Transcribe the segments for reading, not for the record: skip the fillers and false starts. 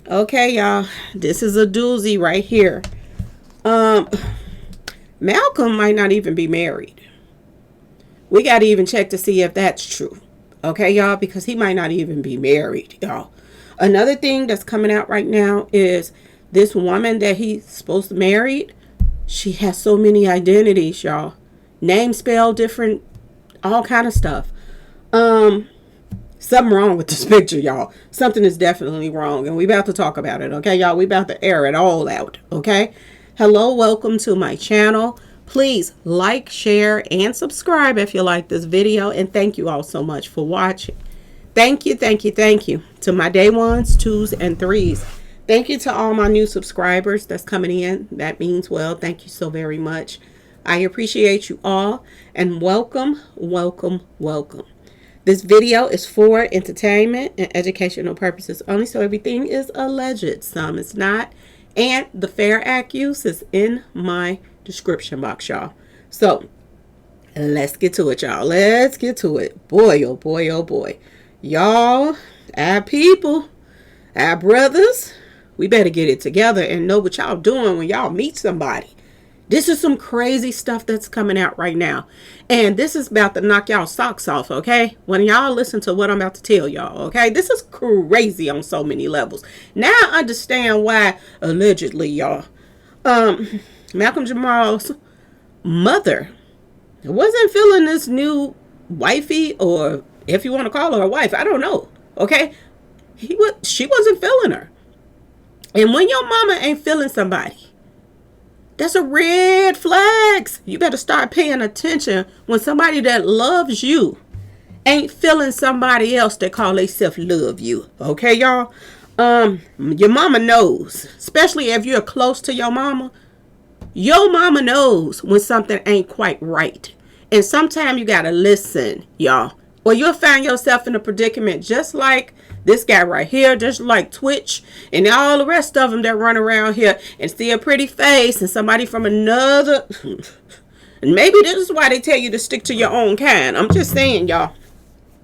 Okay, y'all. This is a doozy right here. Um, Malcolm might not even be married. We got to even check to see if that's true. Okay, y'all, because he might not even be married, y'all. Another thing that's coming out right now is this woman that he's supposed to marry. She has so many identities, y'all. Name spelled different, all kind of stuff. Um, Something wrong with this picture, y'all. Something is definitely wrong, and we about to talk about it, okay, y'all? We about to air it all out, okay? Hello, welcome to my channel. Please like, share, and subscribe if you like this video, and thank you all so much for watching. Thank you, thank you, thank you to my day ones, twos, and threes. Thank you to all my new subscribers that's coming in. That means well. Thank you so very much. I appreciate you all, and welcome, welcome, welcome. This video is for entertainment and educational purposes only, so everything is alleged. Some is not. And the fair act use is in my description box, y'all. So, let's get to it, y'all. Let's get to it. Boy, oh boy, oh boy. Y'all, our people, our brothers, we better get it together and know what y'all doing when y'all meet somebody. This is some crazy stuff that's coming out right now. And this is about to knock y'all socks off, okay? When y'all listen to what I'm about to tell y'all, okay? This is crazy on so many levels. Now I understand why, allegedly, y'all, Malcolm-Jamal's mother wasn't feeling this new wifey, or if you want to call her a wife, I don't know, okay? She wasn't feeling her. And when your mama ain't feeling somebody, that's a red flags. You better start paying attention when somebody that loves you ain't feeling somebody else that call themselves love you. Okay, y'all? Your mama knows, especially if you're close to your mama. Your mama knows when something ain't quite right. And sometimes you gotta listen, y'all, or you'll find yourself in a predicament just like this guy right here, just like Twitch and all the rest of them that run around here and see a pretty face and somebody from another. And maybe this is why they tell you to stick to your own kind. I'm just saying, y'all.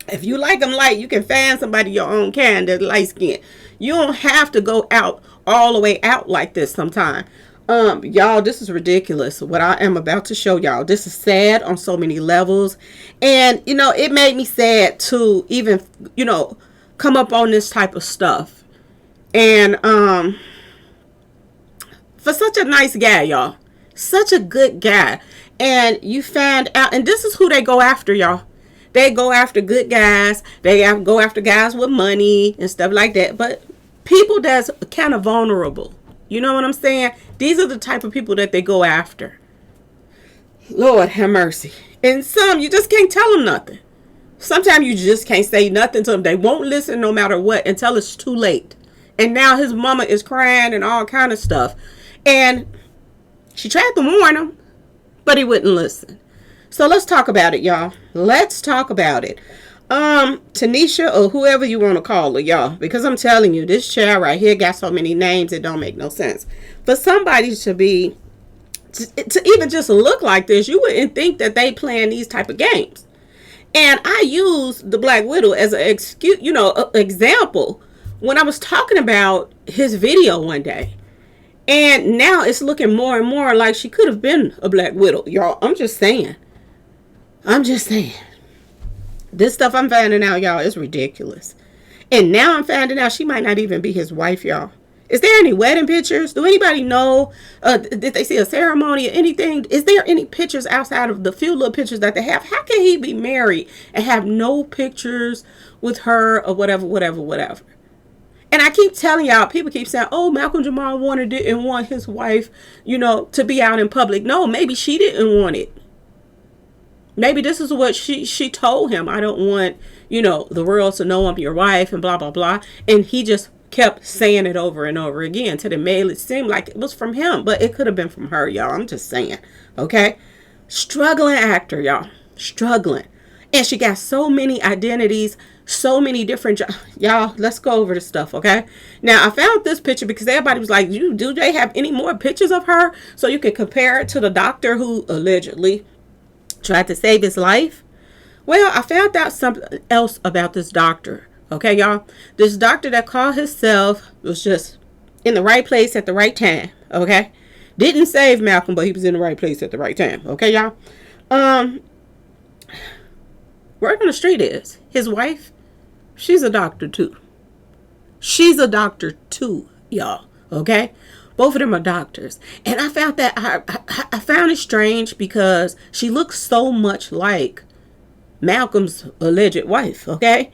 If you like them light, you can find somebody your own kind that's light skinned. You don't have to go out all the way out like this sometime. Y'all, this is ridiculous. What I am about to show y'all. This is sad on so many levels. And, you know, it made me sad to even, you know, come up on this type of stuff. And for such a nice guy, y'all, such a good guy, and you find out, and this is who they go after, y'all. They go after good guys. They go after guys with money and stuff like that. But people that's kind of vulnerable, you know what I'm saying? These are the type of people that they go after. Lord have mercy. And some, you just can't tell them nothing. Sometimes you just can't say nothing to them. They won't listen no matter what until it's too late. And now his mama is crying and all kind of stuff. And she tried to warn him, but he wouldn't listen. So let's talk about it, y'all. Let's talk about it. Tenisha, or whoever you want to call her, y'all. Because I'm telling you, this child right here got so many names, it don't make no sense. For somebody to be, to even just look like this, you wouldn't think that they playing these type of games. And I use the Black Widow as an excuse, you know, example when I was talking about his video one day. And now it's looking more and more like she could have been a Black Widow, y'all. I'm just saying. This stuff I'm finding out, y'all, is ridiculous. And now I'm finding out she might not even be his wife, y'all. Is there any wedding pictures? Do anybody know? Did they see a ceremony or anything? Is there any pictures outside of the few little pictures that they have? How can he be married and have no pictures with her or whatever, whatever, whatever? And I keep telling y'all, people keep saying, oh, Malcolm-Jamal didn't want his wife, you know, to be out in public. No, maybe she didn't want it. Maybe this is what she told him. I don't want, you know, the world to know I'm your wife and blah, blah, blah. And he just kept saying it over and over again till it made it seem like it was from him. But it could have been from her, y'all. I'm just saying. Okay? Struggling actor, y'all. Struggling. And she got so many identities, so many different y'all. Let's go over the stuff, okay? Now I found this picture because everybody was like, do they have any more pictures of her so you can compare it to the doctor who allegedly tried to save his life? Well, I found out something else about this doctor, Okay, y'all. This doctor that called himself was just in the right place at the right time. Okay. Didn't save Malcolm, but he was in the right place at the right time. Okay, y'all. Word on the street is his wife, she's a doctor too. She's a doctor too, y'all. Okay? Both of them are doctors. And I found that I found it strange because she looks so much like Malcolm's alleged wife, okay?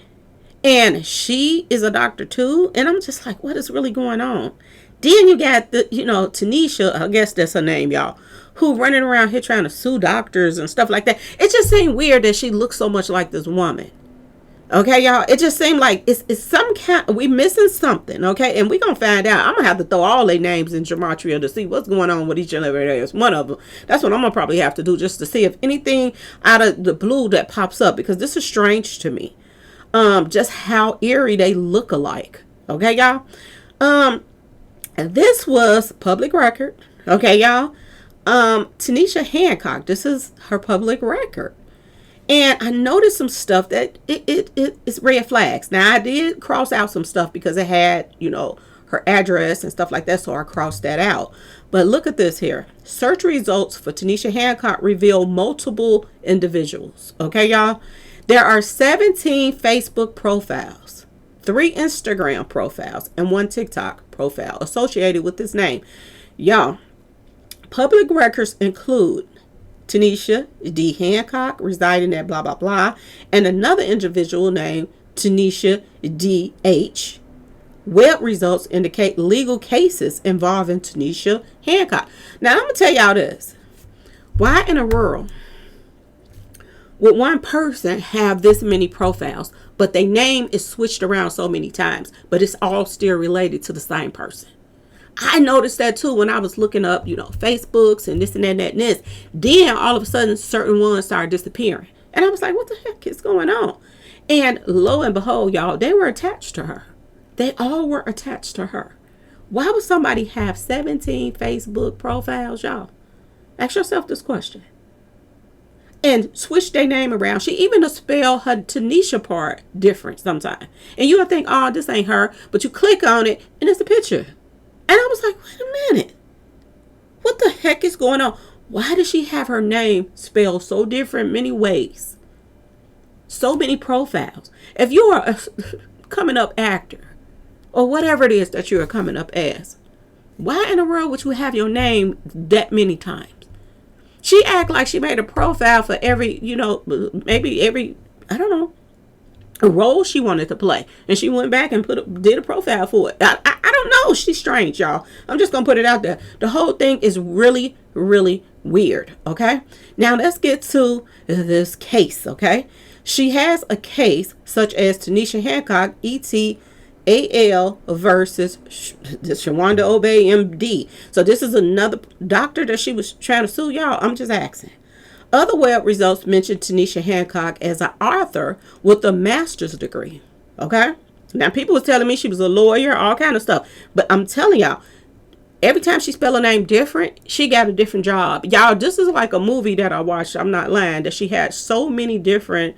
And she is a doctor too. And I'm just like, what is really going on? Then you got the, Tenisha, I guess that's her name, y'all, who running around here trying to sue doctors and stuff like that. It just seemed weird that she looks so much like this woman. Okay, y'all. It just seemed like it's some kind. We missing something. Okay, and we gonna find out. I'm gonna have to throw all their names in gematria to see what's going on with each and every day. One of them. That's what I'm gonna probably have to do, just to see if anything out of the blue that pops up, because this is strange to me. Just how eerie they look alike. Okay, y'all. And this was public record. Okay, y'all. Tenisha Hancock. This is her public record. And I noticed some stuff that it's red flags. Now, I did cross out some stuff because it had, her address and stuff like that. So I crossed that out. But look at this here. Search results for Tenisha Hancock reveal multiple individuals. Okay, y'all. There are 17 Facebook profiles, 3 Instagram profiles, and 1 TikTok profile associated with this name. Y'all, public records include Tenisha D. Hancock, residing at blah, blah, blah, and another individual named Tenisha D. H. Web results indicate legal cases involving Tenisha Hancock. Now, I'm going to tell y'all this. Why in the world would one person have this many profiles, but their name is switched around so many times, but it's all still related to the same person? I noticed that too when I was looking up, Facebooks and this and that and that and this. Then all of a sudden, certain ones started disappearing. And I was like, what the heck is going on? And lo and behold, y'all, they were attached to her. They all were attached to her. Why would somebody have 17 Facebook profiles, y'all? Ask yourself this question. And switch their name around. She even spell her Tenisha part different sometimes. And you would think, oh, this ain't her. But you click on it and it's a picture. And I was like, wait a minute. What the heck is going on? Why does she have her name spelled so different many ways? So many profiles. If you are a coming up actor or whatever it is that you are coming up as, why in the world would you have your name that many times? She act like she made a profile for every, maybe every, I don't know, a role she wanted to play, and she went back and did a profile for it. I don't know. She's strange, y'all. I'm just gonna put it out there. The whole thing is really, really weird. Okay. Now let's get to this case. Okay. She has a case such as Tenisha Hancock, ETAL versus Shawanda Obey, MD. So this is another doctor that she was trying to sue, y'all. I'm just asking. Other web results mention Tenisha Hancock as an author with a master's degree. Okay? Now, people were telling me she was a lawyer, all kind of stuff. But I'm telling y'all, every time she spell her name different, she got a different job. Y'all, this is like a movie that I watched, I'm not lying, that she had so many different,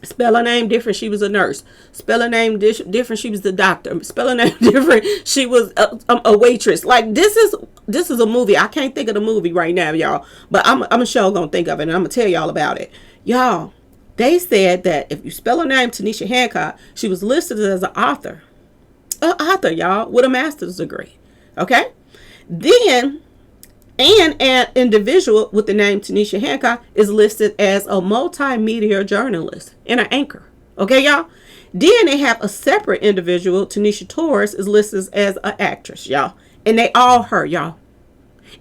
spell her name different, she was a nurse. Spell her name different, she was the doctor. Spell her name different, she was a waitress. Like, this is a movie. I can't think of the movie right now, y'all. But I'm sure gonna think of it, and I'm gonna tell y'all about it. Y'all, they said that if you spell her name Tenisha Hancock, she was listed as an author. An author, y'all, with a master's degree. Okay? Then, and an individual with the name Tenisha Hancock is listed as a multimedia journalist and an anchor. Okay, y'all? Then they have a separate individual, Tenisha Torres, is listed as an actress, y'all. And they all her, y'all.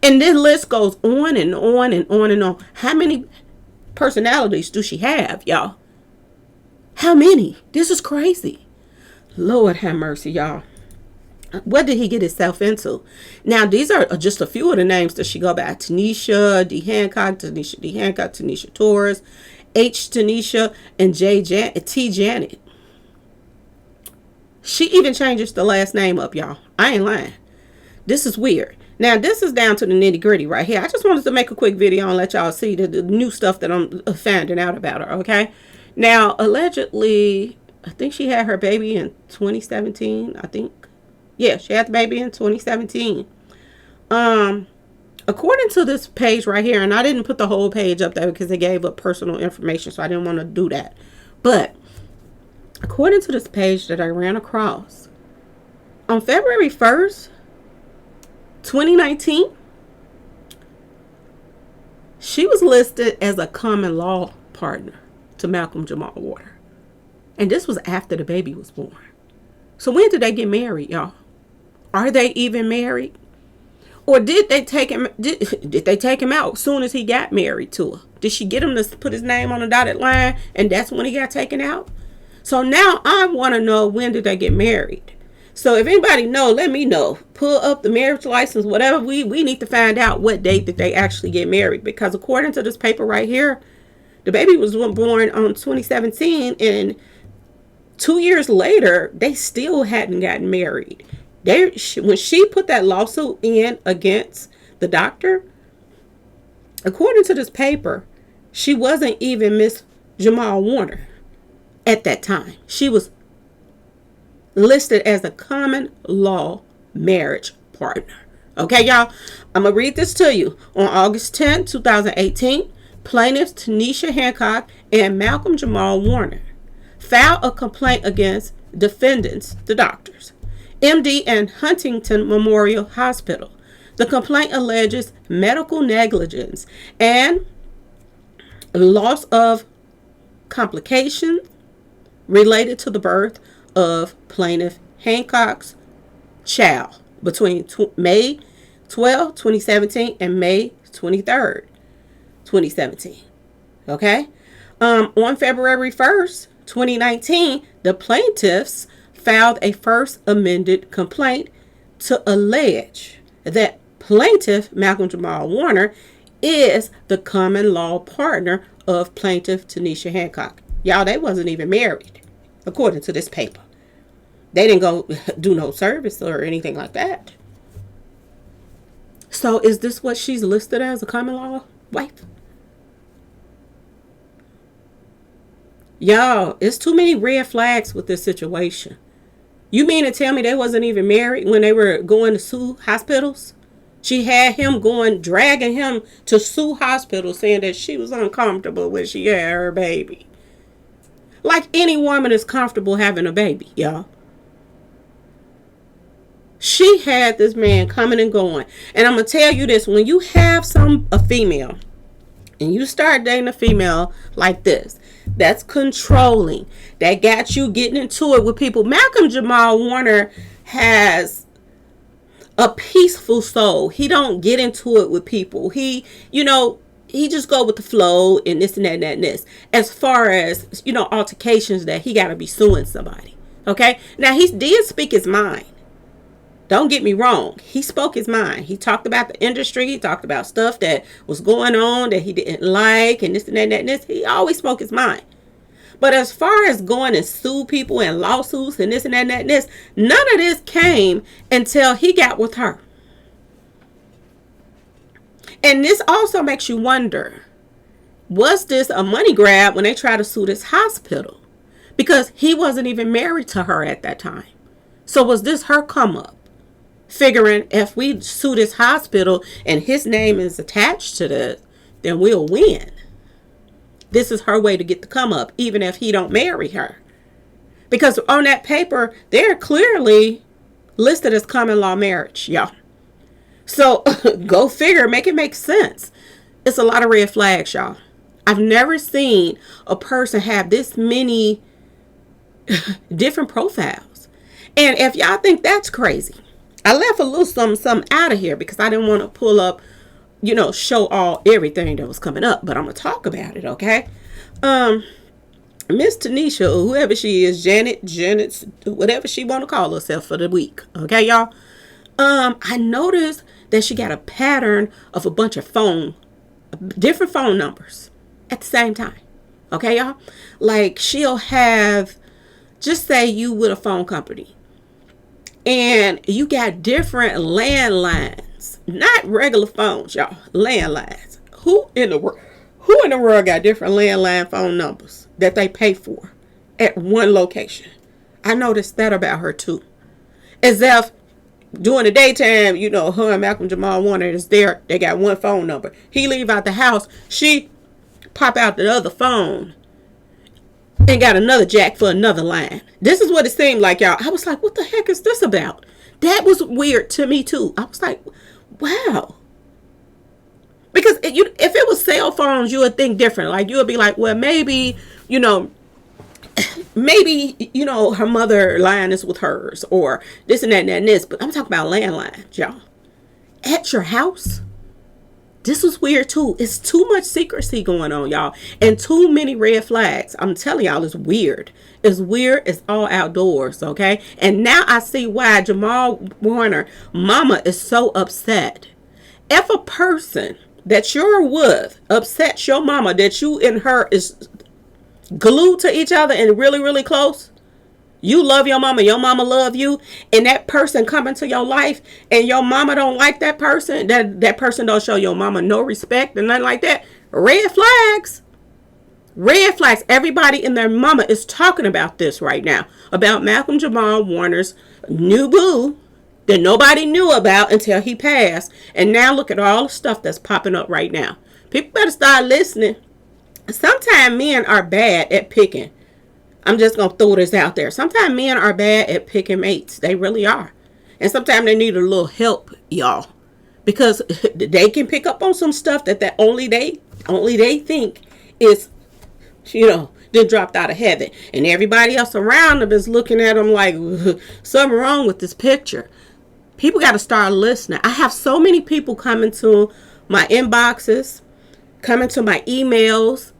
And this list goes on and on and on and on. How many personalities do she have, y'all? How many? This is crazy. Lord have mercy, y'all. What did he get himself into? Now, these are just a few of the names that she go by. Tenisha D. Hancock, Tenisha D. Hancock, Tenisha Torres, H. Tenisha, and T. Janet. She even changes the last name up, y'all. I ain't lying. This is weird. Now, this is down to the nitty gritty right here. I just wanted to make a quick video and let y'all see the new stuff that I'm finding out about her, okay? Now, allegedly, I think she had her baby in 2017. I think, yeah, she had the baby in 2017. Um, According to this page right here, and I didn't put the whole page up there because they gave up personal information, so I didn't want to do that. But according to this page that I ran across, on February 1st, 2019, she was listed as a common law partner to Malcolm-Jamal Warner. And this was after the baby was born. So when did they get married, y'all? Are they even married? Or did they take him? Did they take him out as soon as he got married to her? Did she get him to put his name on the dotted line, and that's when he got taken out? So now I want to know, when did they get married? So if anybody know, let me know. Pull up the marriage license, whatever. We need to find out what date did they actually get married, because according to this paper right here, the baby was born on 2017, and 2 years later they still hadn't gotten married. When she put that lawsuit in against the doctor, according to this paper, she wasn't even Miss Jamal Warner at that time. She was listed as a common law marriage partner. Okay, y'all? I'm going to read this to you. On August 10, 2018, plaintiffs Tenisha Hancock and Malcolm-Jamal Warner filed a complaint against defendants, the doctors, MD and Huntington Memorial Hospital. The complaint alleges medical negligence and loss of complications related to the birth of plaintiff Hancock's child between May 12, 2017 and May 23rd, 2017. Okay? On February 1st, 2019, the plaintiffs filed a first amended complaint to allege that plaintiff Malcolm-Jamal Warner is the common law partner of plaintiff Tenisha Hancock. Y'all, they wasn't even married, according to this paper. They didn't go do no service or anything like that. So is this what she's listed as, a common law wife? Y'all, it's too many red flags with this situation. You mean to tell me they wasn't even married when they were going to sue hospitals? She had him dragging him to sue hospitals, saying that she was uncomfortable when she had her baby. Like any woman is comfortable having a baby, y'all. She had this man coming and going. And I'm going to tell you this, when you have a female, and you start dating a female like this, that's controlling, that got you getting into it with people. Malcolm-Jamal Warner has a peaceful soul. He don't get into it with people. He just go with the flow and this and that and that and this. As far as, altercations that he got to be suing somebody. Okay? Now, he did speak his mind. Don't get me wrong. He spoke his mind. He talked about the industry. He talked about stuff that was going on that he didn't like and this and that and that and this. He always spoke his mind. But as far as going and sue people and lawsuits and this and that and that and this, none of this came until he got with her. And this also makes you wonder, was this a money grab when they tried to sue this hospital? Because he wasn't even married to her at that time. So was this her come up? Figuring if we sue this hospital and his name is attached to this, then we'll win. This is her way to get the come up, even if he don't marry her. Because on that paper, they're clearly listed as common law marriage, y'all. So go figure, make it make sense. It's a lot of red flags, y'all. I've never seen a person have this many different profiles. And if y'all think that's crazy, I left a little something out of here because I didn't want to pull up, show everything that was coming up. But I'm going to talk about it, okay? Miss Tenisha, or whoever she is, Janet, whatever she want to call herself for the week. Okay, y'all? I noticed that she got a pattern of a bunch of different phone numbers at the same time. Okay, y'all? Like, she'll have, just say you with a phone company, and you got different landlines, not regular phones, y'all, landlines. Who in the world got different landline phone numbers? that they pay for at one location. I noticed that about her too. As if during the daytime, her and Malcolm-Jamal Warner is there. They got one phone number. He leave out the house. She pop out the other phone and got another jack for another line. This is what it seemed like, y'all. I was like, what the heck is this about? That was weird to me too. I was like, wow. Because if it was cell phones, you would think different. Like, you would be like, well, maybe, her mother line is with hers, or this and that and that and this. But I'm talking about landlines, y'all. At your house? This was weird too. It's too much secrecy going on, y'all. And too many red flags. I'm telling y'all, it's weird. It's weird. It's all outdoors, okay? And now I see why Jamal Warner mama is so upset. If a person that you're with upsets your mama, that you and her is glued to each other and really, really close, you love your mama love you, and that person come into your life and your mama don't like that person, that person don't show your mama no respect and nothing like that, red flags. Red flags. Everybody and their mama is talking about this right now, about Malcolm-Jamal Warner's new boo that nobody knew about until he passed. And now look at all the stuff that's popping up right now. People better start listening. Sometimes men are bad at picking. I'm just going to throw this out there. Sometimes men are bad at picking mates. They really are. And sometimes they need a little help, y'all. Because they can pick up on some stuff that only they think is, then dropped out of heaven. And everybody else around them is looking at them like, something wrong with this picture. People got to start listening. I have so many people coming to my inboxes, coming to my emails,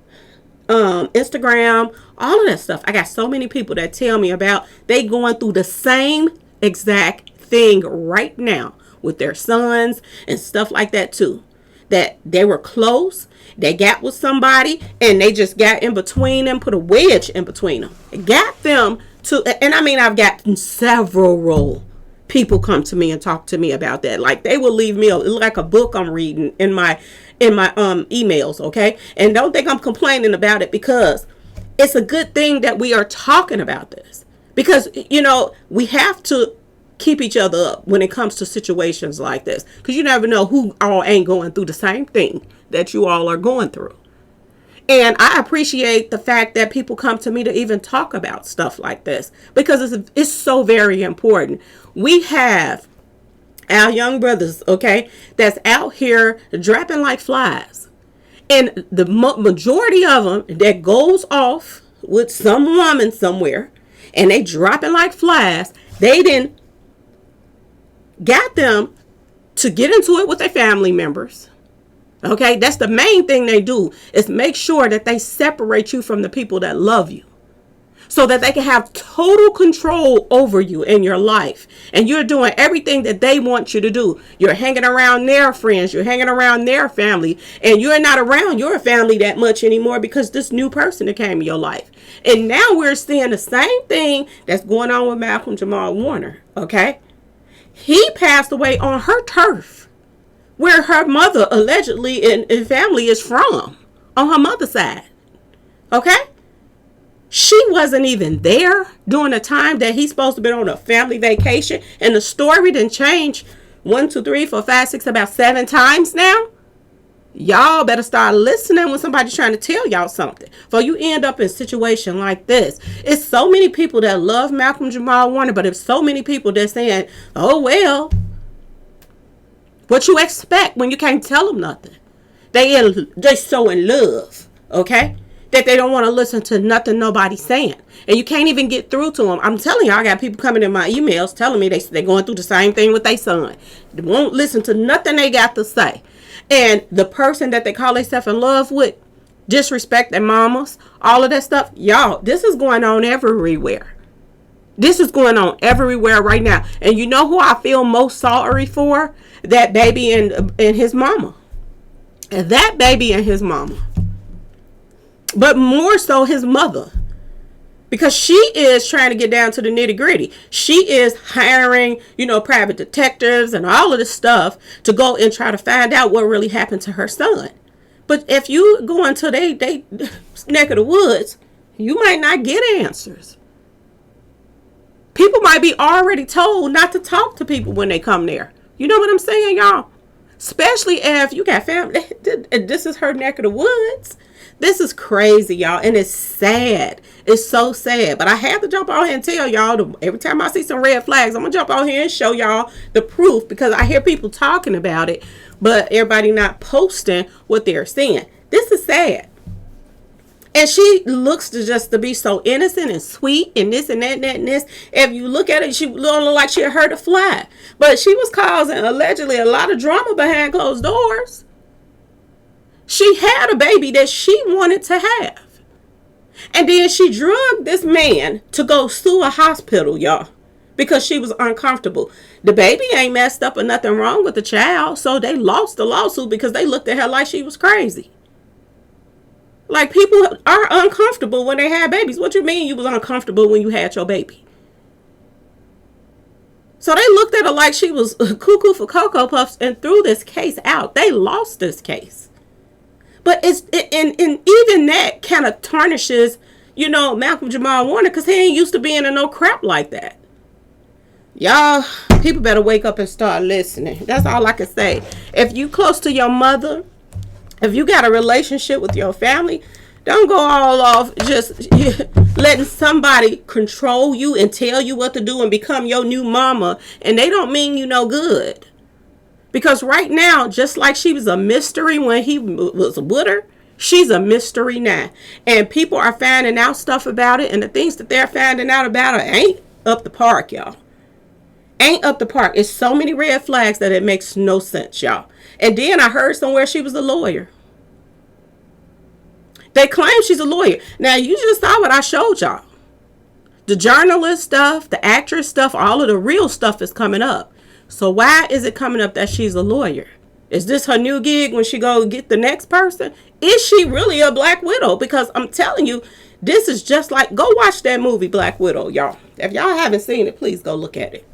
Instagram, all of that stuff. I got so many people that tell me about they going through the same exact thing right now with their sons and stuff like that too. That they were close, they got with somebody, and they just got in between them, put a wedge in between them. It got them to, and I mean, I've gotten several people come to me and talk to me about that. Like, they will leave me like a book I'm reading in my emails, okay? And don't think I'm complaining about it, because it's a good thing that we are talking about this, because we have to keep each other up when it comes to situations like this, because you never know who all ain't going through the same thing that you all are going through. And I appreciate the fact that people come to me to even talk about stuff like this, because it's so very important. We have our young brothers, okay, that's out here dropping like flies. And the majority of them that goes off with some woman somewhere and they dropping like flies, they didn't got them to get into it with their family members. Okay, that's the main thing they do, is make sure that they separate you from the people that love you, so that they can have total control over you in your life. And you're doing everything that they want you to do. You're hanging around their friends, you're hanging around their family, and you're not around your family that much anymore because this new person that came in your life. And now we're seeing the same thing that's going on with Malcolm-Jamal Warner. Okay, he passed away on her turf, where her mother allegedly and family is from, on her mother's side. Okay? She wasn't even there during the time that he's supposed to be on a family vacation. And the story didn't change 1, 2, 3, 4, 5, 6, about 7 times now. Y'all better start listening when somebody's trying to tell y'all something, for you end up in a situation like this. It's so many people that love Malcolm-Jamal Warner, but it's so many people that saying, oh, well, what you expect when you can't tell them nothing? They so in love, okay, that they don't want to listen to nothing nobody's saying. And you can't even get through to them. I'm telling you, I got people coming in my emails telling me they're going through the same thing with their son. They won't listen to nothing they got to say. And the person that they call themselves in love with disrespect their mamas, all of that stuff. Y'all, this is going on everywhere. This is going on everywhere right now. And you know who I feel most sorry for? That baby and his mama. And that baby and his mama. But more so his mother. Because she is trying to get down to the nitty gritty. She is hiring, private detectives and all of this stuff to go and try to find out what really happened to her son. But if you go into they neck of the woods, You might not get answers. People might be already told not to talk to people when they come there. You know what I'm saying, y'all? Especially if you got family. This is her neck of the woods. This is crazy, y'all. And it's sad. It's so sad. But I have to jump on here and tell y'all, every time I see some red flags, I'm going to jump on here and show y'all the proof, because I hear people talking about it, but everybody not posting what they're seeing. This is sad. And she looks to be so innocent and sweet and this and that and that and this. If you look at it, she don't look like she heard a fly. But she was causing allegedly a lot of drama behind closed doors. She had a baby that she wanted to have. And then she drugged this man to go sue a hospital, y'all, because she was uncomfortable. The baby ain't messed up or nothing wrong with the child. So they lost the lawsuit because they looked at her like she was crazy. Like, people are uncomfortable when they have babies. What you mean you was uncomfortable when you had your baby? So they looked at her like she was cuckoo for Cocoa Puffs and threw this case out. They lost this case. But and even that kind of tarnishes, Malcolm-Jamal Warner, because he ain't used to being in no crap like that. Y'all, people better wake up and start listening. That's all I can say. If you close to your mother, if you got a relationship with your family, don't go all off just letting somebody control you and tell you what to do and become your new mama, and they don't mean you no good. Because right now, just like she was a mystery when he was with her, she's a mystery now. And people are finding out stuff about it, and the things that they're finding out about her ain't up the park, y'all. Ain't up the park. It's so many red flags that it makes no sense, y'all. And then I heard somewhere she was a lawyer. They claim she's a lawyer. Now, you just saw what I showed y'all. The journalist stuff, the actress stuff, all of the real stuff is coming up. So why is it coming up that she's a lawyer? Is this her new gig when she go get the next person? Is she really a Black Widow? Because I'm telling you, this is just like, go watch that movie Black Widow, y'all. If y'all haven't seen it, please go look at it.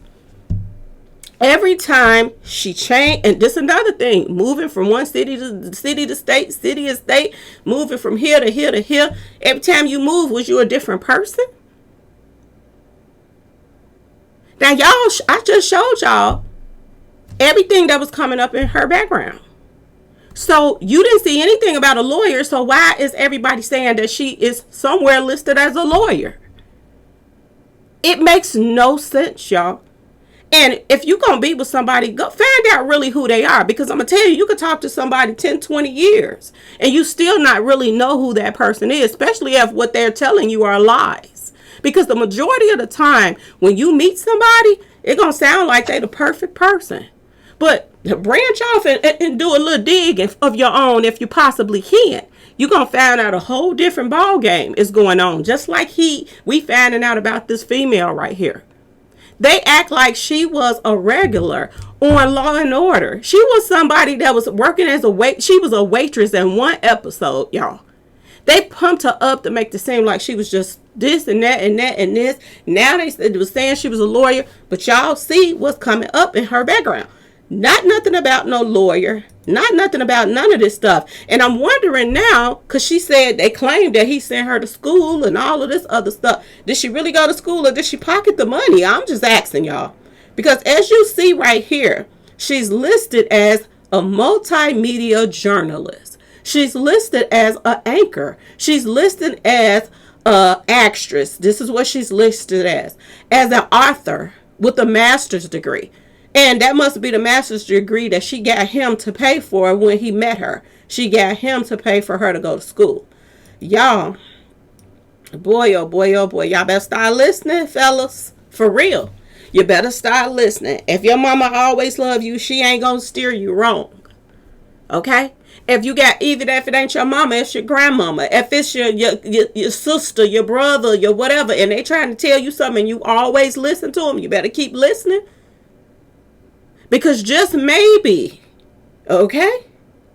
Every time she changed, and this is another thing, moving from one city to state, city to state, moving from here to here to here. Every time you move, was you a different person? Now, y'all, I just showed y'all everything that was coming up in her background. So you didn't see anything about a lawyer. So why is everybody saying that she is somewhere listed as a lawyer? It makes no sense, y'all. And if you're going to be with somebody, go find out really who they are. Because I'm going to tell you, you could talk to somebody 10, 20 years and you still not really know who that person is, especially if what they're telling you are lies. Because the majority of the time when you meet somebody, it's going to sound like they're the perfect person. But branch off and do a little dig of your own if you possibly can. You're going to find out a whole different ball game is going on. Just like we finding out about this female right here. They act like she was a regular on Law and Order. She was somebody that was working as she was a waitress in one episode, y'all. They pumped her up to make it seem like she was just this and that and that and this. Now they was saying she was a lawyer, but y'all see what's coming up in her background. Not nothing about no lawyer. Not nothing about none of this stuff. And I'm wondering now, because she said they claimed that he sent her to school and all of this other stuff. Did she really go to school or did she pocket the money? I'm just asking y'all. Because as you see right here, she's listed as a multimedia journalist. She's listed as an anchor. She's listed as an actress. This is what she's listed as an author with a master's degree. And that must be the master's degree that she got him to pay for when he met her. She got him to pay for her to go to school. Y'all, boy, oh boy, oh boy. Y'all better start listening, fellas. For real. You better start listening. If your mama always love you, she ain't gonna steer you wrong. Okay? If you got, even if it ain't your mama, it's your grandmama. If it's your sister, your brother, your whatever, and they trying to tell you something and you always listen to them, you better keep listening. Because just maybe, okay,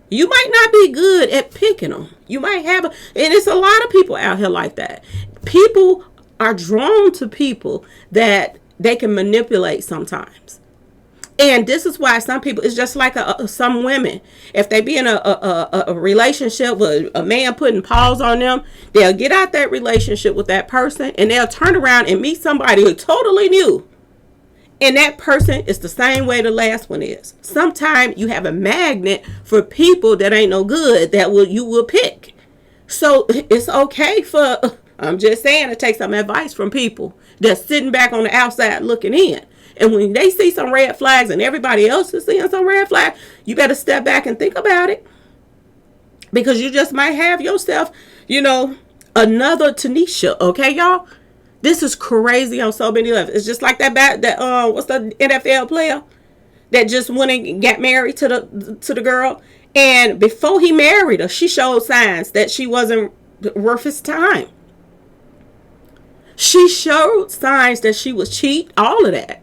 you might not be good at picking them. You might have, and it's a lot of people out here like that. People are drawn to people that they can manipulate sometimes. And this is why some people, it's just like some women, if they be in a relationship with a man putting paws on them, they'll get out that relationship with that person and they'll turn around and meet somebody who totally new. And that person is the same way the last one is. Sometimes you have a magnet for people that ain't no good that you will pick. So it's okay for, I'm just saying, to take some advice from people that's sitting back on the outside looking in. And when they see some red flags and everybody else is seeing some red flag, you better step back and think about it. Because you just might have yourself, another Tenisha. Okay, y'all? This is crazy on so many levels. It's just like what's the NFL player that just went and got married to the girl. And before he married her, she showed signs that she wasn't worth his time. She showed signs that she was cheat, all of that.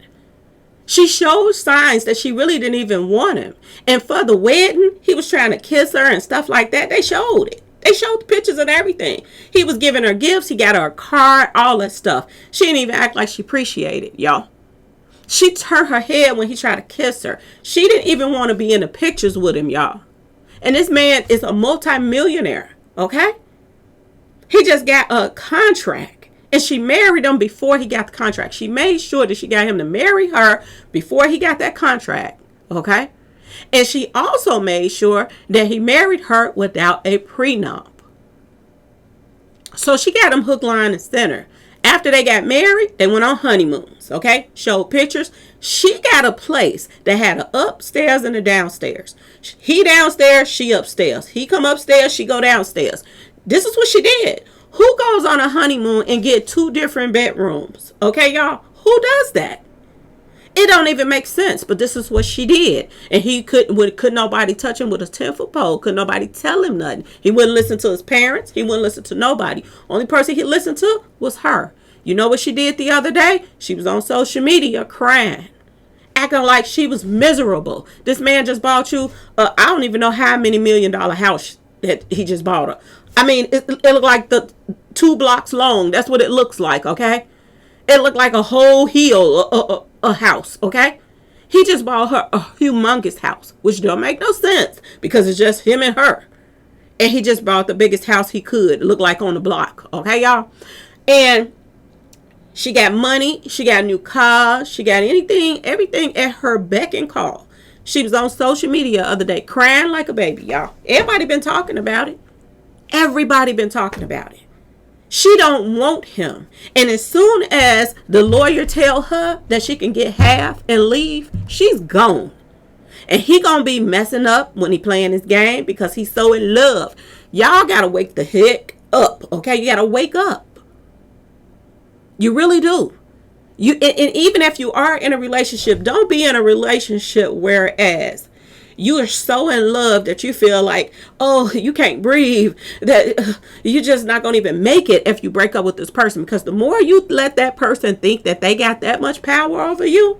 She showed signs that she really didn't even want him. And for the wedding, he was trying to kiss her and stuff like that. They showed it. They showed the pictures and everything. He was giving her gifts. He got her a card, all that stuff. She didn't even act like she appreciated it, y'all. She turned her head when he tried to kiss her. She didn't even want to be in the pictures with him, y'all. And this man is a multi-millionaire, okay? He just got a contract. And she married him before he got the contract. She made sure that she got him to marry her before he got that contract. Okay? And she also made sure that he married her without a prenup. So she got him hook, line, and sinker. After they got married, they went on honeymoons. Okay? Showed pictures. She got a place that had an upstairs and a downstairs. He downstairs, she upstairs. He come upstairs, she go downstairs. This is what she did. Who goes on a honeymoon and get 2 different bedrooms? Okay, y'all? Who does that? It don't even make sense, but this is what she did. And he could nobody touch him with a 10-foot pole. Could nobody tell him nothing. He wouldn't listen to his parents. He wouldn't listen to nobody. Only person he listened to was her. You know what she did the other day? She was on social media crying, acting like she was miserable. This man just bought you, I don't even know how many $1 million house that he just bought her. I mean, it looked like the 2 blocks long. That's what it looks like, okay? It looked like a whole hill, a house, okay? He just bought her a humongous house, which don't make no sense because it's just him and her. And he just bought the biggest house he could. It looked like on the block, okay, y'all? And she got money. She got new cars. She got everything at her beck and call. She was on social media the other day crying like a baby, y'all. Everybody been talking about it. Everybody been talking about it. She don't want him. And as soon as the lawyer tell her that she can get half and leave, she's gone. And he gonna be messing up when he playing his game because he's so in love. Y'all gotta wake the heck up, okay? You gotta wake up. You really do. And even if you are in a relationship, don't be in a relationship whereas you are so in love that you feel like, oh, you can't breathe, that you're just not going to even make it if you break up with this person. Because the more you let that person think that they got that much power over you,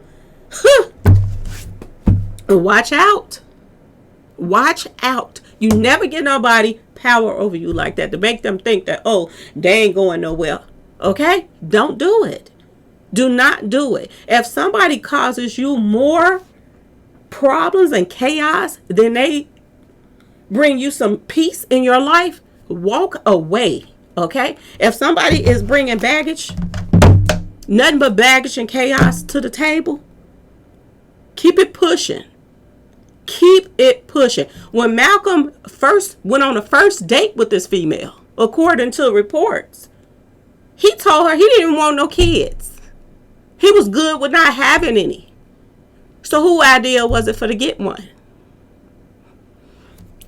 watch out. Watch out. You never get nobody power over you like that to make them think that, oh, they ain't going nowhere. Okay? Don't do it. Do not do it. If somebody causes you more problems and chaos, then they bring you some peace in your life, walk away. Okay? If somebody is bringing baggage, nothing but baggage and chaos to the table, keep it pushing. Keep it pushing. When Malcolm first went on a first date with this female, according to reports, he told her he didn't want no kids. He was good with not having any. So whose idea was it for to get one?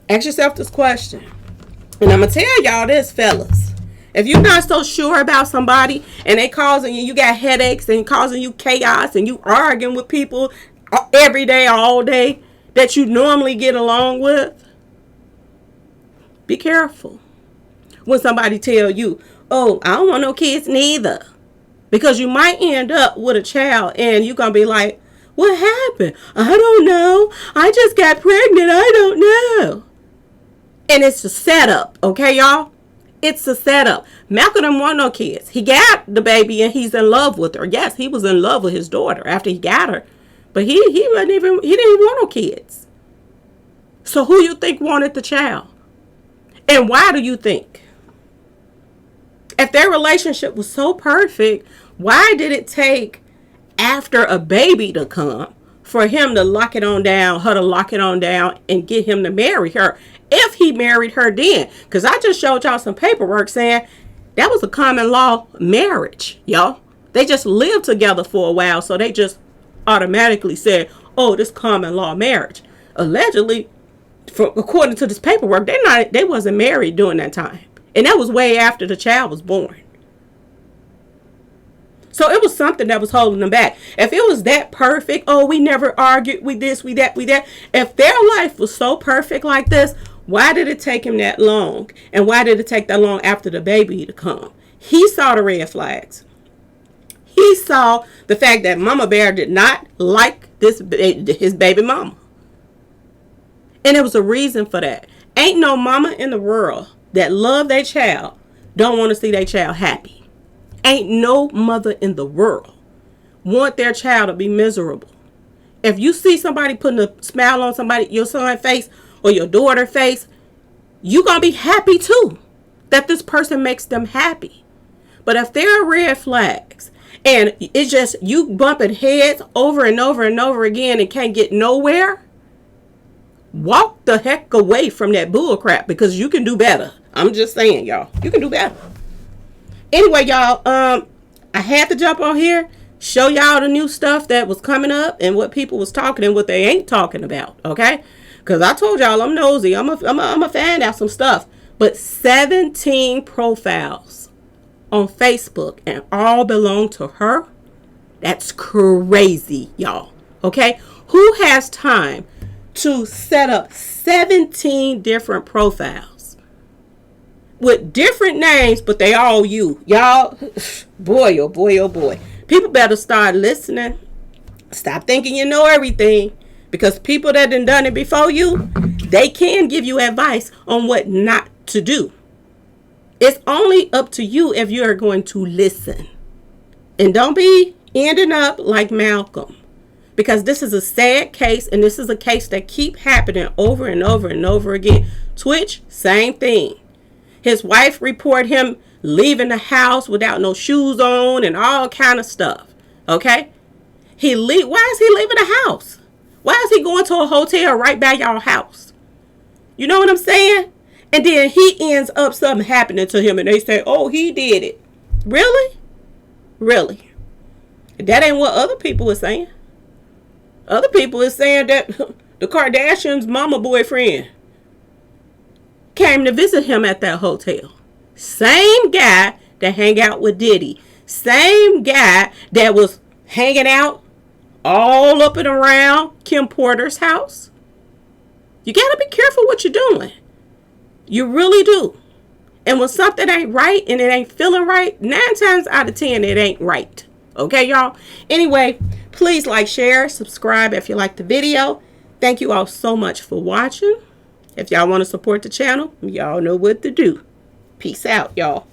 Ask yourself this question. And I'm going to tell y'all this, fellas. If you're not so sure about somebody and they causing you got headaches and causing you chaos and you arguing with people every day, all day that you normally get along with, be careful when somebody tell you, oh, I don't want no kids neither. Because you might end up with a child and you're going to be like, what happened? I don't know. I just got pregnant. I don't know. And it's a setup, okay, y'all? It's a setup. Malcolm didn't want no kids. He got the baby and he's in love with her. Yes, he was in love with his daughter after he got her. But he didn't even want no kids. So who you think wanted the child? And why do you think? If their relationship was so perfect, why did it take after a baby to come for him to lock it on down, her to lock it on down and get him to marry her? If he married her then. Because I just showed y'all some paperwork saying that was a common law marriage, y'all. They just lived together for a while, so they just automatically said, oh, this common law marriage. Allegedly, according to this paperwork, they wasn't married during that time. And that was way after the child was born. So it was something that was holding them back. If it was that perfect, oh, we never argued, we this, we that, we that. If their life was so perfect like this, why did it take him that long? And why did it take that long after the baby to come? He saw the red flags. He saw the fact that Mama Bear did not like his baby mama. And there was a reason for that. Ain't no mama in the world that love their child don't want to see their child happy. Ain't no mother in the world want their child to be miserable. If you see somebody putting a smile on somebody, your son's face or your daughter's face, you gonna be happy too that this person makes them happy. But if there are red flags and it's just you bumping heads over and over and over again and can't get nowhere, walk the heck away from that bull crap, because you can do better. I'm just saying, y'all, you can do better. Anyway, y'all, I had to jump on here, show y'all the new stuff that was coming up and what people was talking and what they ain't talking about, okay? Because I told y'all I'm nosy. I'm a find out some stuff. But 17 profiles on Facebook and all belong to her. That's crazy, y'all, okay? Who has time to set up 17 different profiles with different names, but they all you? Y'all, boy, oh boy, oh boy. People better start listening. Stop thinking you know everything, because people that done it before you, they can give you advice on what not to do. It's only up to you if you are going to listen. And don't be ending up like Malcolm. Because this is a sad case, and this is a case that keep happening over and over and over again. Twitch, same thing. His wife reported him leaving the house without no shoes on and all kind of stuff. Okay? Why is he leaving the house? Why is he going to a hotel right by y'all house? You know what I'm saying? And then he ends up something happening to him and they say, oh, he did it. Really? Really? That ain't what other people are saying. Other people is saying that the Kardashians' mama boyfriend came to visit him at that hotel. Same guy that hang out with Diddy. Same guy that was hanging out all up and around Kim Porter's house. You got to be careful what you're doing. You really do. And when something ain't right and it ain't feeling right, 9 times out of 10, it ain't right. Okay, y'all? Anyway, please like, share, subscribe if you like the video. Thank you all so much for watching. If y'all want to support the channel, y'all know what to do. Peace out, y'all.